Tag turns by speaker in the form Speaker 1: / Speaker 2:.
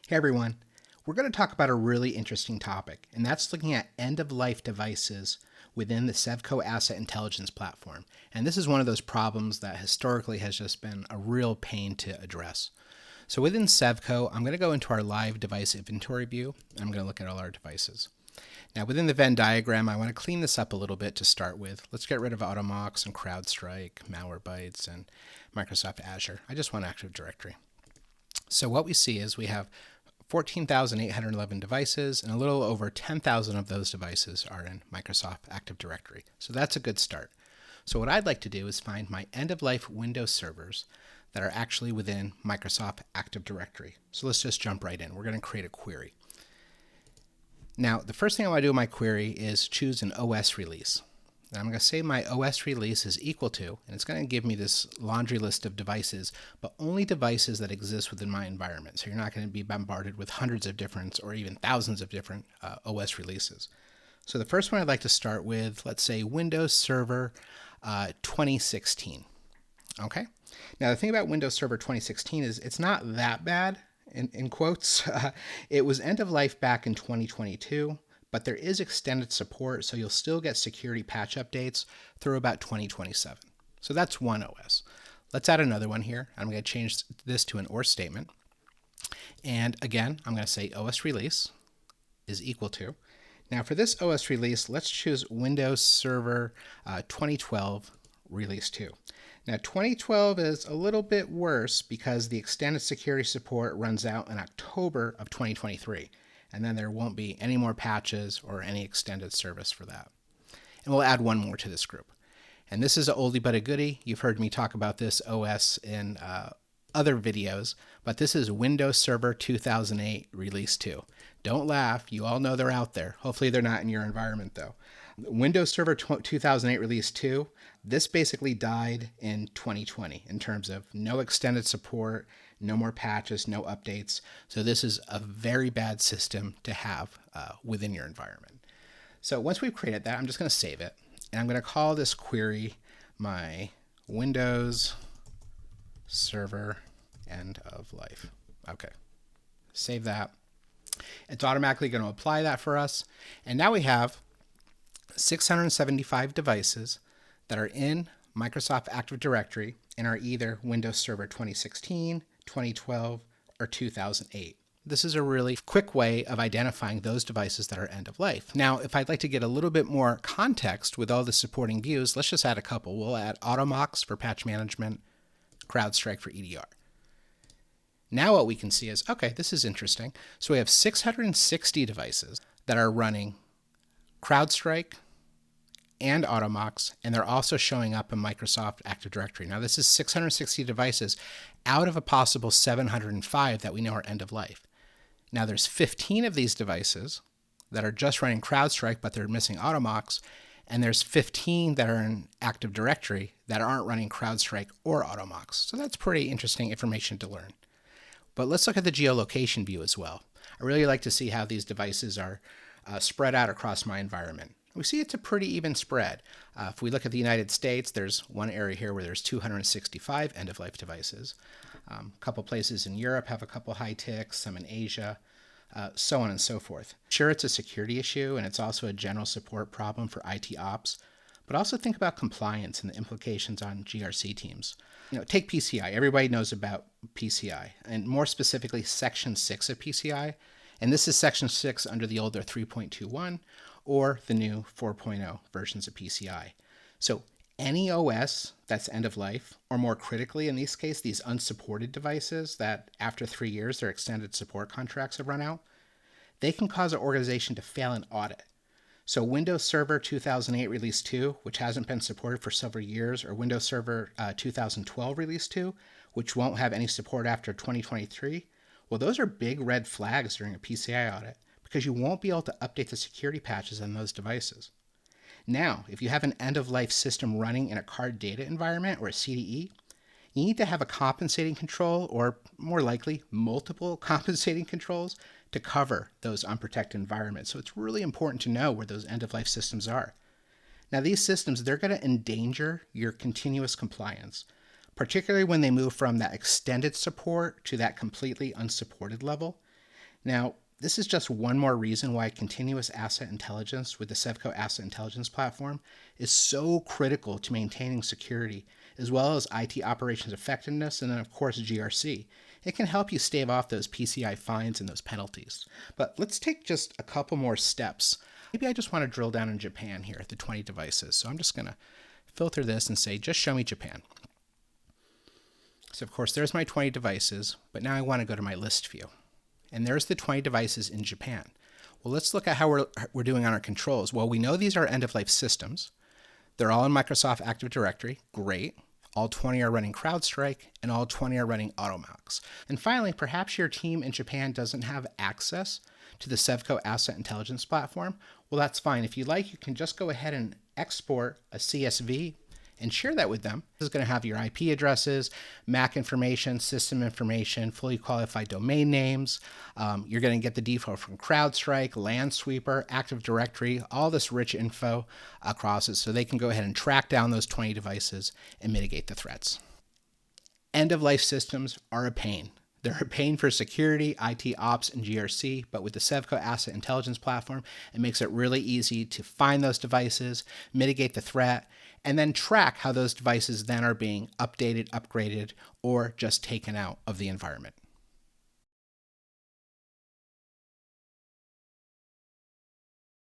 Speaker 1: Hey everyone, we're going to talk about a really interesting topic, and that's looking at end-of-life devices within the Sevco Asset Intelligence platform. And this is one of those problems that historically has just been a real pain to address. So within Sevco, I'm going to go into our live device inventory view, and I'm going to look at all our devices. Now within the Venn diagram, I want to clean this up a little bit to start with. Let's get rid of Automox and CrowdStrike, Malwarebytes, and Microsoft Azure. I just want Active Directory. So what we see is we have 14,811 devices, and a little over 10,000 of those devices are in Microsoft Active Directory. So that's a good start. So what I'd like to do is find my end-of-life Windows servers that are actually within Microsoft Active Directory. So let's just jump right in. We're going to create a query. Now, the first thing I want to do in my query is choose an OS release. And I'm going to say my OS release is equal to, and it's going to give me this laundry list of devices, but only devices that exist within my environment. So you're not going to be bombarded with hundreds of different or even thousands of different OS releases. So the first one I'd like to start with, let's say Windows Server 2016. Okay. Now the thing about Windows Server 2016 is it's not that bad, in quotes. It was end of life back in 2022. But there is extended support, so you'll still get security patch updates through about 2027. So that's one OS. Let's add another one here. I'm going to change this to an OR statement. And again, I'm going to say OS release is equal to. Now for this OS release, let's choose Windows Server 2012 Release 2. Now 2012 is a little bit worse because the extended security support runs out in October of 2023. And then there won't be any more patches or any extended service for that. And we'll add one more to this group. And this is an oldie but a goodie. You've heard me talk about this OS in other videos, but this is Windows Server 2008 Release 2. Don't laugh, you all know they're out there. Hopefully they're not in your environment though. Windows Server 2008 Release 2, this basically died in 2020 in terms of no extended support, no more patches, no updates. So this is a very bad system to have within your environment. So once we've created that, I'm just going to save it. And I'm going to call this query my Windows Server End of Life. Okay, save that. It's automatically going to apply that for us. And now we have 675 devices that are in Microsoft Active Directory and are either Windows Server 2016, 2012, or 2008. This is a really quick way of identifying those devices that are end of life. Now, if I'd like to get a little bit more context with all the supporting views, let's just add a couple. We'll add Automox for patch management, CrowdStrike for EDR. Now what we can see is, okay, this is interesting. So we have 660 devices that are running CrowdStrike and Automox, and they're also showing up in Microsoft Active Directory. Now this is 660 devices out of a possible 705 that we know are end of life. Now there's 15 of these devices that are just running CrowdStrike, but they're missing Automox, and there's 15 that are in Active Directory that aren't running CrowdStrike or Automox. So that's pretty interesting information to learn. But let's look at the geolocation view as well. I really like to see how these devices are spread out across my environment. We see it's a pretty even spread. If we look at the United States, there's one area here where there's 265 end-of-life devices. A couple places in Europe have a couple high ticks, some in Asia, so on and so forth. Sure, it's a security issue, and it's also a general support problem for IT ops, but also think about compliance and the implications on GRC teams. Take PCI. Everybody knows about PCI, and more specifically, Section 6 of PCI. And this is Section 6 under the older 3.21 or the new 4.0 versions of PCI. So any OS that's end of life, or more critically in this case, these unsupported devices that after 3 years their extended support contracts have run out, they can cause an organization to fail an audit. So Windows Server 2008 Release 2, which hasn't been supported for several years, or Windows Server 2012 Release 2, which won't have any support after 2023, well, those are big red flags during a PCI audit because you won't be able to update the security patches on those devices. Now, if you have an end-of-life system running in a card data environment or a CDE, you need to have a compensating control, or more likely, multiple compensating controls to cover those unprotected environments. So it's really important to know where those end-of-life systems are. Now, these systems, they're going to endanger your continuous compliance, particularly when they move from that extended support to that completely unsupported level. Now, this is just one more reason why continuous asset intelligence with the Sevco Asset Intelligence Platform is so critical to maintaining security, as well as IT operations effectiveness, and then, of course, GRC. It can help you stave off those PCI fines and those penalties. But let's take just a couple more steps. Maybe I just want to drill down in Japan here at the 20 devices. So I'm just going to filter this and say, just show me Japan. So, of course, there's my 20 devices, but now I want to go to my list view. And there's the 20 devices in Japan. Well, let's look at how we're doing on our controls. Well, we know these are end-of-life systems. They're all in Microsoft Active Directory. Great. All 20 are running CrowdStrike, and all 20 are running AutoMox. And finally, perhaps your team in Japan doesn't have access to the Sevco Asset Intelligence Platform. Well, that's fine. If you like, you can just go ahead and export a CSV and share that with them. This is going to have your IP addresses, MAC information, system information, fully qualified domain names. You're going to get the default from CrowdStrike, LandSweeper, Active Directory, all this rich info across it, so they can go ahead and track down those 20 devices and mitigate the threats. End-of-life systems are a pain. They're a pain for security, IT ops, and GRC, but with the Sevco Asset Intelligence Platform, it makes it really easy to find those devices, mitigate the threat, and then track how those devices then are being updated, upgraded, or just taken out of the environment.